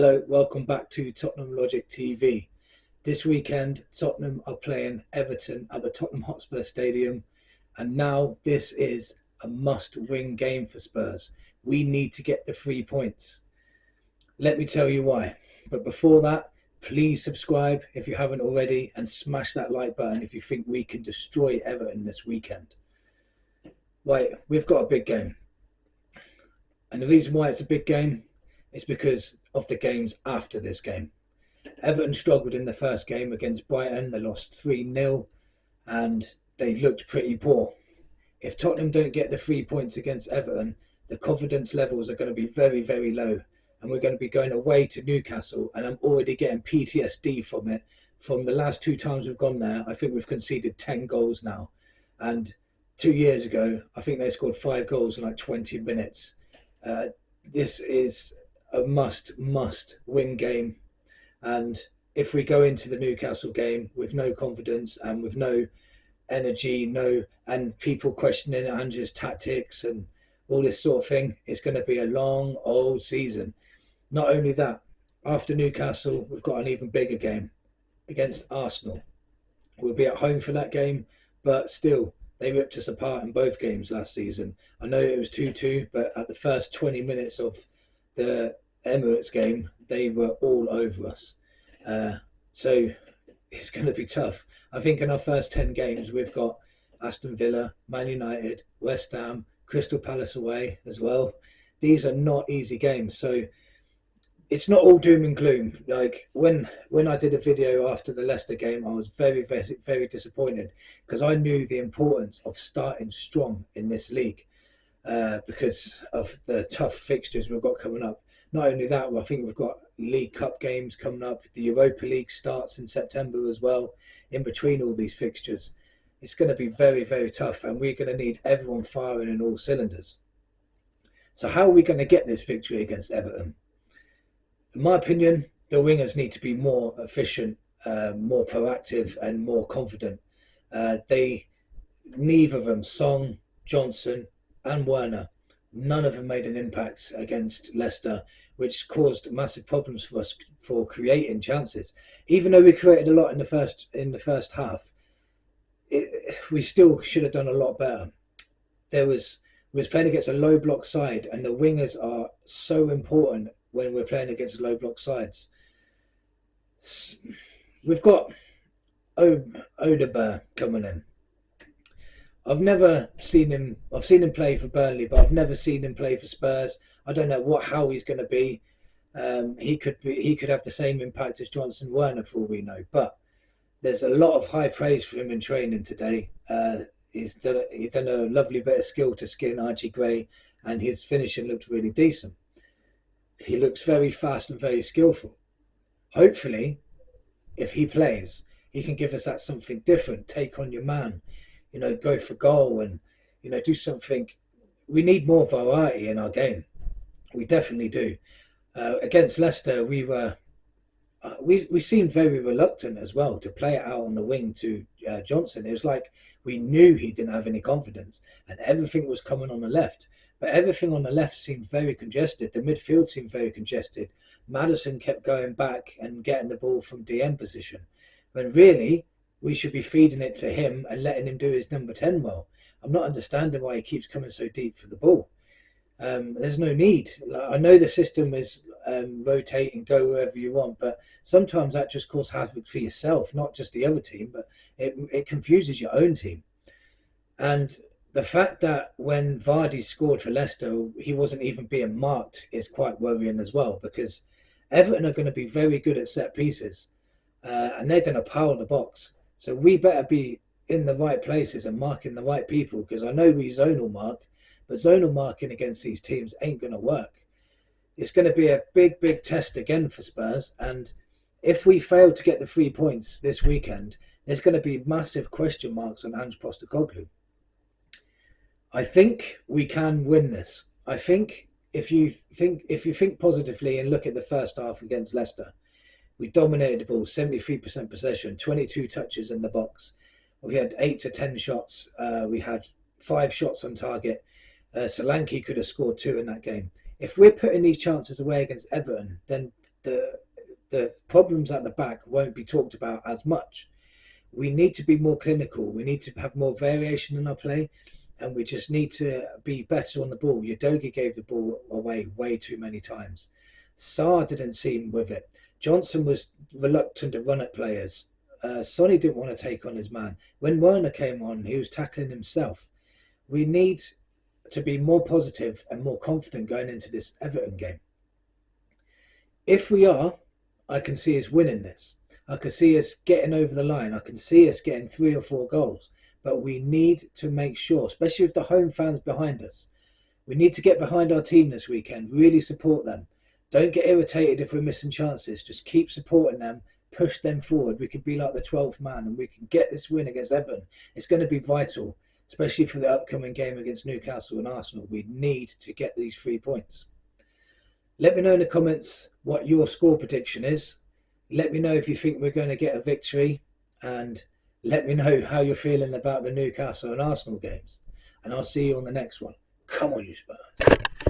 Hello, welcome back to Tottenham Logic TV. This weekend, Tottenham are playing Everton at the Tottenham Hotspur Stadium, and now this is a must-win game for Spurs. We need to get the 3 points. Let me tell you why. But before that, please subscribe if you haven't already and smash that like button if you think we can destroy Everton this weekend. Right, we've got a big game. And the reason why it's a big game is because of the games after this game. Everton struggled in the first game against Brighton. They lost 3-0 and they looked pretty poor. If Tottenham don't get the 3 points against Everton, the confidence levels are going to be very, very low. And we're going to be going away to Newcastle, and I'm already getting PTSD from it. From the last 2 times we've gone there, I think we've conceded 10 goals now. And 2 years ago, I think they scored 5 goals in like 20 minutes. This is a must win game. And if we go into the Newcastle game with no confidence and with no energy, and people questioning Ange's tactics and all this sort of thing, it's going to be a long old season. Not only that, after Newcastle, we've got an even bigger game against Arsenal. We'll be at home for that game, but still, they ripped us apart in both games last season. I know it was 2-2, but at the first 20 minutes of the Emirates game, they were all over us. So it's going to be tough. I think in our first 10 games, we've got Aston Villa, Man United, West Ham, Crystal Palace away as well. These are not easy games. So it's not all doom and gloom. Like when I did a video after the Leicester game, I was very, very, very disappointed because I knew the importance of starting strong in this league because of the tough fixtures we've got coming up. Not only that, I think we've got League Cup games coming up. The Europa League starts in September as well. In between all these fixtures, it's going to be very, very tough, and we're going to need everyone firing in all cylinders. So how are we going to get this victory against Everton? In my opinion, the wingers need to be more efficient, more proactive and more confident. Neither of them, Song, Johnson and Werner, none of them made an impact against Leicester, which caused massive problems for us for creating chances. Even though we created a lot in the first half, we still should have done a lot better. We was playing against a low block side, and the wingers are so important when we're playing against low block sides. We've got Odegaard coming in. I've seen him play for Burnley, but I've never seen him play for Spurs. I don't know how he's going to be. He could have the same impact as Johnson Werner for all we know. But there's a lot of high praise for him in training today. He's done a lovely bit of skill to skin Archie Gray, and his finishing looked really decent. He looks very fast and very skillful. Hopefully, if he plays, he can give us that something different. Take on your man, go for goal and do something. We need more variety in our game. We definitely do. Against Leicester, we seemed very reluctant as well to play it out on the wing to Johnson. It was like we knew he didn't have any confidence, and everything was coming on the left. But everything on the left seemed very congested. The midfield seemed very congested. Maddison kept going back and getting the ball from DM position, when really we should be feeding it to him and letting him do his number 10 role. I'm not understanding why he keeps coming so deep for the ball. There's no need. I know the system is rotate and go wherever you want, but sometimes that just causes havoc for yourself, not just the other team, but it confuses your own team. And the fact that when Vardy scored for Leicester, he wasn't even being marked is quite worrying as well, because Everton are going to be very good at set pieces and they're going to pile the box. So we better be in the right places and marking the right people, because I know we zonal mark, but zonal marking against these teams ain't going to work. It's going to be a big, big test again for Spurs. And if we fail to get the 3 points this weekend, there's going to be massive question marks on Ange Postecoglou. I think we can win this. I think if you think positively and look at the first half against Leicester, we dominated the ball, 73% possession, 22 touches in the box. We had 8 to 10 shots. We had 5 shots on target. Solanke could have scored 2 in that game. If we're putting these chances away against Everton, then the problems at the back won't be talked about as much. We need to be more clinical. We need to have more variation in our play, and we just need to be better on the ball. Udogi gave the ball away way too many times. Sarr didn't seem with it. Johnson was reluctant to run at players. Sonny didn't want to take on his man. When Werner came on, he was tackling himself. We need to be more positive and more confident going into this Everton game. If we are, I can see us winning this. I can see us getting over the line. I can see us getting 3 or 4 goals. But we need to make sure, especially with the home fans behind us, we need to get behind our team this weekend, really support them. Don't get irritated if we're missing chances. Just keep supporting them, push them forward. We could be like the 12th man and we can get this win against Everton. It's going to be vital, especially for the upcoming game against Newcastle and Arsenal. We need to get these 3 points. Let me know in the comments what your score prediction is. Let me know if you think we're going to get a victory, and let me know how you're feeling about the Newcastle and Arsenal games. And I'll see you on the next one. Come on, you Spurs.